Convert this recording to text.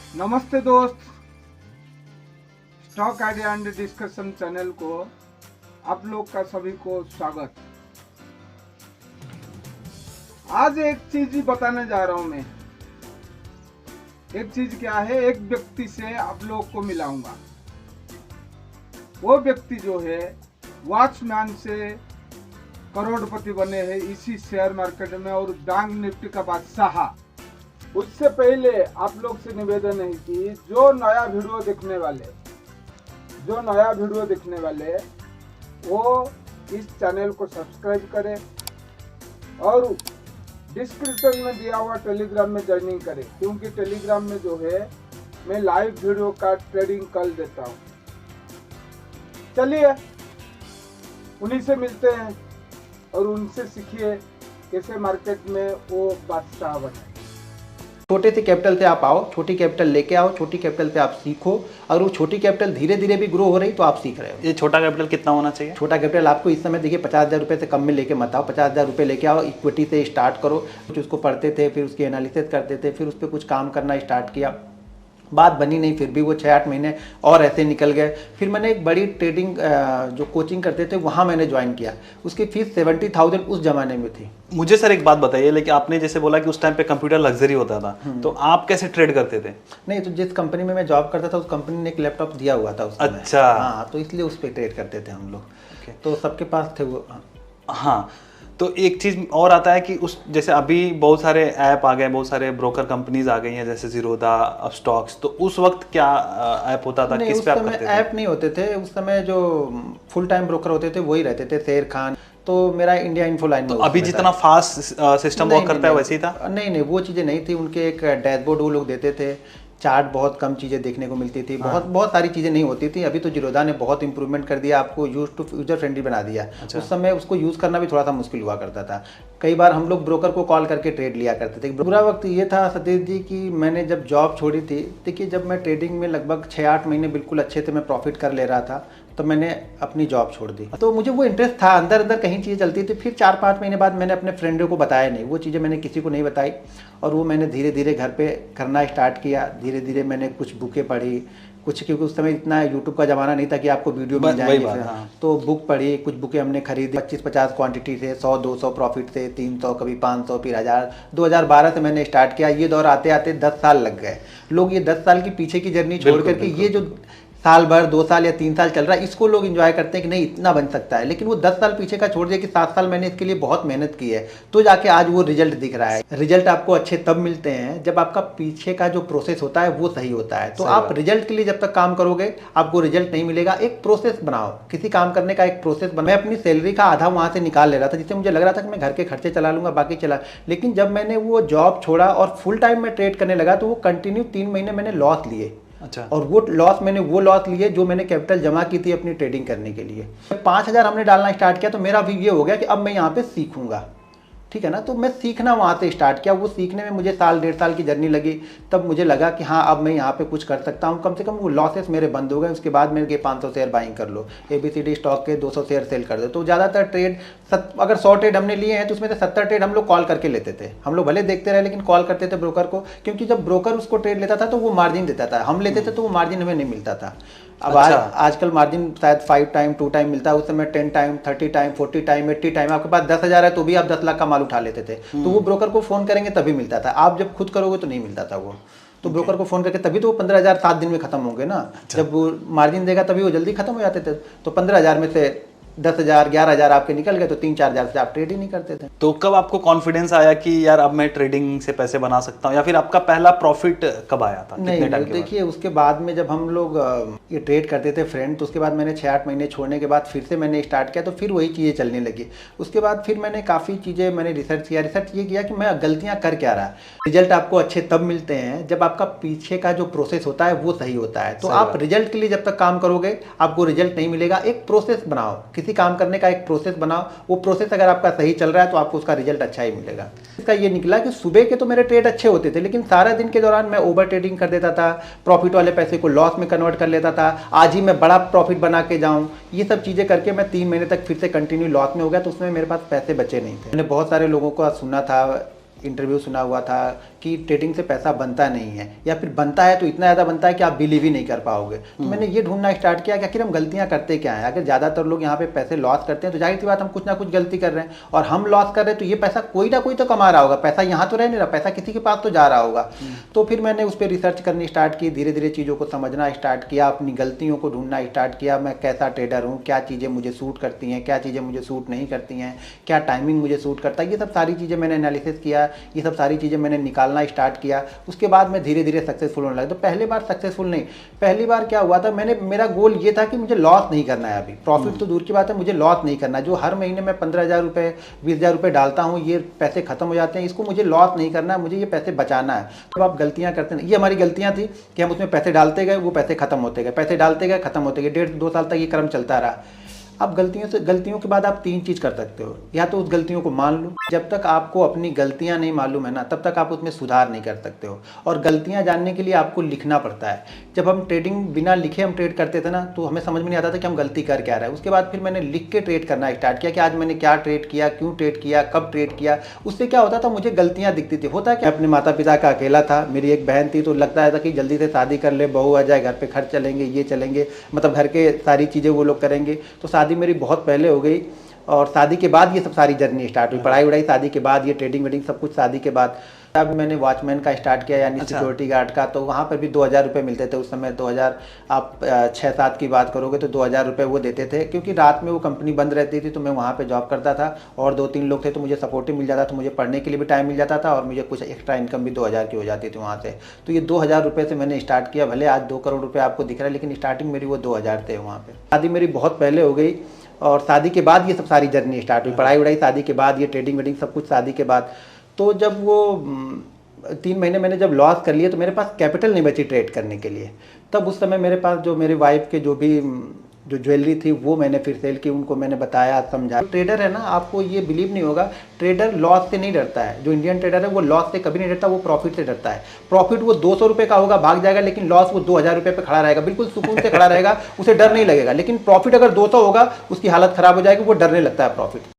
नमस्ते दोस्त, stock idea and discussion channel को आप लोग का सभी को स्वागत। आज एक चीज बताने जा रहा हूं मैं। एक चीज क्या है, एक व्यक्ति से आप लोग को मिलाऊंगा। वो व्यक्ति जो है वॉचमैन से करोड़पति बने हैं इसी शेयर मार्केट में और बैंक निफ्टी का बादशाह। उससे पहले आप लोग से निवेदन है कि जो नया वीडियो देखने वाले वो इस चैनल को सब्सक्राइब करें और डिस्क्रिप्शन में दिया हुआ टेलीग्राम में ज्वाइनिंग करें, क्योंकि टेलीग्राम में जो है मैं लाइव वीडियो का ट्रेडिंग कर देता हूँ। चलिए उन्हीं से मिलते हैं और उनसे सीखिए कैसे मार्केट में वो बादशाह बने। छोटे से कैपिटल से आप आओ, छोटी कैपिटल लेके आओ, छोटी कैपिटल से आप सीखो। अगर वो छोटी कैपिटल धीरे धीरे भी ग्रो हो रही तो आप सीख रहे हो। ये छोटा कैपिटल कितना होना चाहिए? छोटा कैपिटल आपको इस समय देखिए 50,000 रुपये से कम में लेके मत आओ। 50,000 रुपये लेके आओ, इक्विटी से स्टार्ट करो। कुछ उसको पढ़ते थे, फिर उसकी एनालिसिस करते थे, फिर उस पर कुछ काम करना स्टार्ट किया। बात बनी नहीं, फिर भी वो 6-8 महीने और ऐसे निकल गए। फिर मैंने एक बड़ी ट्रेडिंग जो कोचिंग करते थे वहाँ मैंने ज्वाइन किया। उसकी फीस 70,000 उस जमाने में थी। मुझे सर एक बात बताइए, लेकिन आपने जैसे बोला कि उस टाइम पे कंप्यूटर लग्जरी होता था, तो आप कैसे ट्रेड करते थे? नहीं, तो जिस कंपनी में मैं जॉब करता था उस कंपनी ने एक लैपटॉप दिया हुआ था उस समय। अच्छा। हाँ, तो इसलिए उस पर ट्रेड करते थे हम लोग। तो सबके पास थे वो। हाँ, तो एक चीज़ और आता है कि उस जैसे अभी बहुत सारे ऐप आ गए, बहुत सारे ब्रोकर कंपनीज आ गई हैं जैसे जीरोधा, अपस्टॉक्स। तो उस वक्त क्या ऐप होता था? किस पे आप करते थे? ऐप नहीं होते थे उस समय। जो फुल टाइम ब्रोकर होते थे वही रहते थे, शेर खान। तो मेरा इंडिया इन्फो लाइन में। तो अभी जितना फास्ट सिस्टम वर्क करता है वैसे ही था? नहीं, वो चीज़ें नहीं थी। उनके एक डैशबोर्ड वो लोग देते थे, चार्ट बहुत कम चीज़ें देखने को मिलती थी। बहुत सारी चीज़ें नहीं होती थी। अभी तो जीरोधा ने बहुत इंप्रूवमेंट कर दिया, आपको यूजर फ्रेंडली बना दिया। अच्छा। उस समय उसको यूज़ करना भी थोड़ा सा मुश्किल हुआ करता था। कई बार हम लोग ब्रोकर को कॉल करके ट्रेड लिया करते थे। बुरा वक्त ये था सतीश जी कि मैंने जब जॉब छोड़ी थी, देखिए जब मैं ट्रेडिंग में लगभग 6-8 महीने बिल्कुल अच्छे से मैं प्रॉफिट कर ले रहा था, तो मैंने अपनी जॉब छोड़ दी। तो मुझे वो इंटरेस्ट था, अंदर अंदर कहीं चीज़ें चलती थी। फिर 4-5 महीने बाद मैंने अपने फ्रेंडों को बताया नहीं, वो चीज़ें मैंने किसी को नहीं बताई। और वो मैंने धीरे धीरे घर पे करना स्टार्ट किया। धीरे धीरे मैंने कुछ बुकें पढ़ी, कुछ, क्योंकि उस समय इतना यूट्यूब का ज़माना नहीं था कि आपको वीडियो मिल जाएंगे। हाँ। तो बुक पढ़ी, कुछ बुकें हमने खरीदी। 25-50 क्वांटिटी से 100-200 प्रॉफिट से 300, कभी 500, फिर 1000। 2012 से मैंने स्टार्ट किया। ये दौर आते आते 10 साल लग गए। लोग ये 10 साल की पीछे की जर्नी छोड़ करके ये जो साल भर, 2 साल या 3 साल चल रहा है, इसको लोग एंजॉय करते हैं कि नहीं इतना बन सकता है। लेकिन वो 10 साल पीछे का छोड़ दिया कि 7 साल मैंने इसके लिए बहुत मेहनत की है, तो जाके आज वो रिजल्ट दिख रहा है। रिजल्ट आपको अच्छे तब मिलते हैं जब आपका पीछे का जो प्रोसेस होता है वो सही होता है। तो आप रिजल्ट के लिए जब तक काम करोगे आपको रिजल्ट नहीं मिलेगा। एक प्रोसेस बनाओ, किसी काम करने का एक प्रोसेस बनाओ। मैं अपनी सैलरी का आधा वहाँ से निकाल ले रहा था, जिससे मुझे लग रहा था कि मैं घर के खर्चे चला लूंगा, बाकी चला। लेकिन जब मैंने वो जॉब छोड़ा और फुल टाइम में ट्रेड करने लगा, तो वो कंटिन्यू 3 महीने मैंने लॉस लिए। अच्छा। और वो लॉस लिए जो मैंने कैपिटल जमा की थी अपनी ट्रेडिंग करने के लिए। 5,000 हमने डालना स्टार्ट किया, तो मेरा अभी ये हो गया कि अब मैं यहाँ पे सीखूंगा, ठीक है ना। तो मैं सीखना वहाँ से स्टार्ट किया। वो सीखने में मुझे 1-1.5 साल की जर्नी लगी। तब मुझे लगा कि हाँ अब मैं यहाँ पे कुछ कर सकता हूँ। कम से कम वो लॉसेस मेरे बंद हो गए। उसके बाद मेरे 500 शेयर बाइंग कर लो, ABCD स्टॉक के 200 शेयर सेल कर दो। तो ज़्यादातर ट्रेड अगर 100 ट्रेड हमने लिए हैं तो उसमें से 70 ट्रेड हम लोग कॉल करके लेते थे। हम लोग भले देखते रहे लेकिन कॉल करते थे ब्रोकर को, क्योंकि जब ब्रोकर उसको ट्रेड लेता था तो वो मार्जिन देता था। हम लेते थे तो वो मार्जिन हमें नहीं मिलता था। अब आजकल मार्जिन शायद 5 टाइम 2 टाइम मिलता है। उस समय 10 टाइम, 30 टाइम, 40 टाइम, 80 टाइम। आपके पास 10,000 है तो भी आप 10 लाख का माल उठा लेते थे। तो वो ब्रोकर को फोन करेंगे तभी मिलता था। आप जब खुद करोगे तो नहीं मिलता था वो। तो ब्रोकर को फोन करके तभी तो वो 15,000 7 दिन में खत्म होंगे ना। जब वो मार्जिन देगा तभी वो जल्दी खत्म हो जाते थे। तो 15,000 में से 10,000 11,000 आपके निकल गए, तो 3-4 हज़ार से आप ट्रेड ही नहीं करते थे। तो कब आपको कॉन्फिडेंस आया कि यार अब मैं ट्रेडिंग से पैसे बना सकता हूँ, या फिर आपका पहला प्रॉफिट कब आया था? नहीं, देखिए उसके बाद में जब हम लोग ये ट्रेड करते थे फ्रेंड, तो उसके बाद मैंने 6-8 महीने छोड़ने के बाद फिर से मैंने स्टार्ट किया, तो फिर वही चीज़ें चलने लगी। उसके बाद फिर मैंने काफ़ी चीज़ें मैंने रिसर्च ये किया कि मैं गलतियाँ कर क्या रहा। रिजल्ट आपको अच्छे तब मिलते हैं जब आपका पीछे का जो प्रोसेस होता है वो सही होता है। तो आप रिजल्ट के लिए जब तक काम करोगे आपको रिजल्ट नहीं मिलेगा। एक प्रोसेस बनाओ, किसी काम करने का एक प्रोसेस बनाओ। वो प्रोसेस अगर आपका सही चल रहा है तो आपको उसका रिजल्ट अच्छा ही मिलेगा। इसका ये निकला कि सुबह के तो मेरे ट्रेड अच्छे होते थे, लेकिन सारा दिन के दौरान मैं ओवर ट्रेडिंग कर देता था। प्रॉफिट वाले पैसे को लॉस में कन्वर्ट कर लेता था। आज ही मैं बड़ा प्रॉफिट बना के जाऊं, ये सब चीज़ें करके मैं 3 महीने तक फिर से कंटिन्यू लॉस में हो गया। तो उसमें मेरे पास पैसे बचे नहीं थे। मैंने बहुत सारे लोगों को सुना था इंटरव्यू सुना हुआ था कि ट्रेडिंग से पैसा बनता नहीं है, या फिर बनता है तो इतना ज़्यादा बनता है कि आप बिलीव ही नहीं कर पाओगे। तो मैंने ये ढूंढना स्टार्ट किया कि आखिर हम गलतियाँ करते क्या हैं। अगर ज़्यादातर लोग यहाँ पे पैसे लॉस करते हैं तो जाहिर सी बात हम कुछ ना कुछ गलती कर रहे हैं, और हम लॉस कर रहे हैं तो ये पैसा कोई ना कोई तो कमा रहा होगा, पैसा यहाँ तो रह नहीं रहा, पैसा किसी के पास तो जा रहा होगा। तो फिर मैंने उस पर रिसर्च करनी स्टार्ट की, धीरे धीरे चीज़ों को समझना स्टार्ट किया, अपनी गलतियों को ढूंढना स्टार्ट किया, मैं कैसा ट्रेडर हूँ, क्या चीज़ें मुझे सूट करती हैं, क्या चीज़ें मुझे सूट नहीं करती हैं, क्या टाइमिंग मुझे सूट करता है, ये सब सारी चीज़ें मैंने एनालिसिस किया, ये सब सारी चीज़ें मैंने निकालना स्टार्ट किया। उसके बाद मैं धीरे धीरे सक्सेसफुल होने लगा। तो पहली बार सक्सेसफुल नहीं, पहली बार क्या हुआ था, मेरा गोल ये था कि मुझे लॉस नहीं करना है। अभी प्रॉफिट तो दूर की बात है, मुझे लॉस नहीं करना। जो हर महीने मैं 15,000 रुपये 20,000 रुपये डालता हूँ, ये पैसे खत्म हो जाते हैं, इसको मुझे लॉस नहीं करना है, मुझे ये पैसे बचाना है। तो आप गलतियाँ करते हैं, ये हमारी गलतियाँ थी कि हम उसमें पैसे डालते गए, वो पैसे खत्म होते गए, पैसे डालते गए, खत्म होते गए, 1.5-2 साल तक ये क्रम चलता रहा। अब गलतियों के बाद आप 3 चीज़ कर सकते हो, या तो उस गलतियों को मान लो। जब तक आपको अपनी गलतियां नहीं मालूम है ना, तब तक आप उसमें सुधार नहीं कर सकते हो। और गलतियां जानने के लिए आपको लिखना पड़ता है। जब हम ट्रेडिंग बिना लिखे हम ट्रेड करते थे ना, तो हमें समझ में नहीं आता था कि हम गलती कर क्या रहे हैं। उसके बाद फिर मैंने लिख के ट्रेड करना स्टार्ट किया कि आज मैंने क्या ट्रेड किया, क्यों ट्रेड किया, कब ट्रेड किया। उससे क्या होता था, मुझे गलतियाँ दिखती थी। होता है कि अपने माता पिता का अकेला था, मेरी एक बहन थी, तो लगता था कि जल्दी से शादी कर ले, बहू आ जाए, घर पे खर्च चलेंगे, ये चलेंगे, मतलब घर के सारी चीज़ें वो लोग करेंगे। तो शादी मेरी बहुत पहले हो गई, और शादी के बाद ये सब सारी जर्नी स्टार्ट हुई। पढ़ाई वढ़ाई शादी के बाद, ये ट्रेडिंग वेडिंग सब कुछ शादी के बाद। अब मैंने वॉचमैन का स्टार्ट किया, यानी सिक्योरिटी गार्ड का। तो वहाँ पर भी 2,000 रुपये मिलते थे उस समय। 2000 आप 6-7 की बात करोगे तो 2,000 रुपये वो देते थे, क्योंकि रात में वो कंपनी बंद रहती थी। तो मैं वहाँ पे जॉब करता था, और 2-3 लोग थे, तो मुझे सपोर्ट मिल जाता था, मुझे पढ़ने के लिए भी टाइम मिल जाता था, और मुझे कुछ एक्स्ट्रा इनकम भी 2,000 की हो जाती थी वहाँ से। तो ये 2,000 रुपये से मैंने स्टार्ट किया। भले आज 2 करोड़ रुपये आपको दिख रहा है, लेकिन स्टार्टिंग मेरी वो 2,000 थे वहाँ पर। शादी मेरी बहुत पहले हो गई, और शादी के बाद ये सब सारी जर्नी स्टार्ट हुई। पढ़ाई वढ़ाई शादी के बाद, ये ट्रेडिंग वेडिंग सब कुछ शादी के बाद। तो जब वो 3 महीने मैंने जब लॉस कर लिए, तो मेरे पास कैपिटल नहीं बची ट्रेड करने के लिए। तब उस समय मेरे पास जो मेरे वाइफ के जो ज्वेलरी थी, वो मैंने फिर सेल की, उनको मैंने बताया, समझा। ट्रेडर है ना, आपको ये बिलीव नहीं होगा, ट्रेडर लॉस से नहीं डरता है। जो इंडियन ट्रेडर है वो लॉस से कभी नहीं डरता, वो प्रॉफिट से डरता है। प्रॉफिट वो 200 रुपये का होगा, भाग जाएगा, लेकिन लॉस वो 2,000 रुपये पे खड़ा रहेगा, बिल्कुल सुकून से खड़ा रहेगा, उसे डर नहीं लगेगा। लेकिन प्रॉफिट अगर 200 होगा, उसकी हालत खराब हो जाएगी, वो डरने लगता है प्रॉफिट।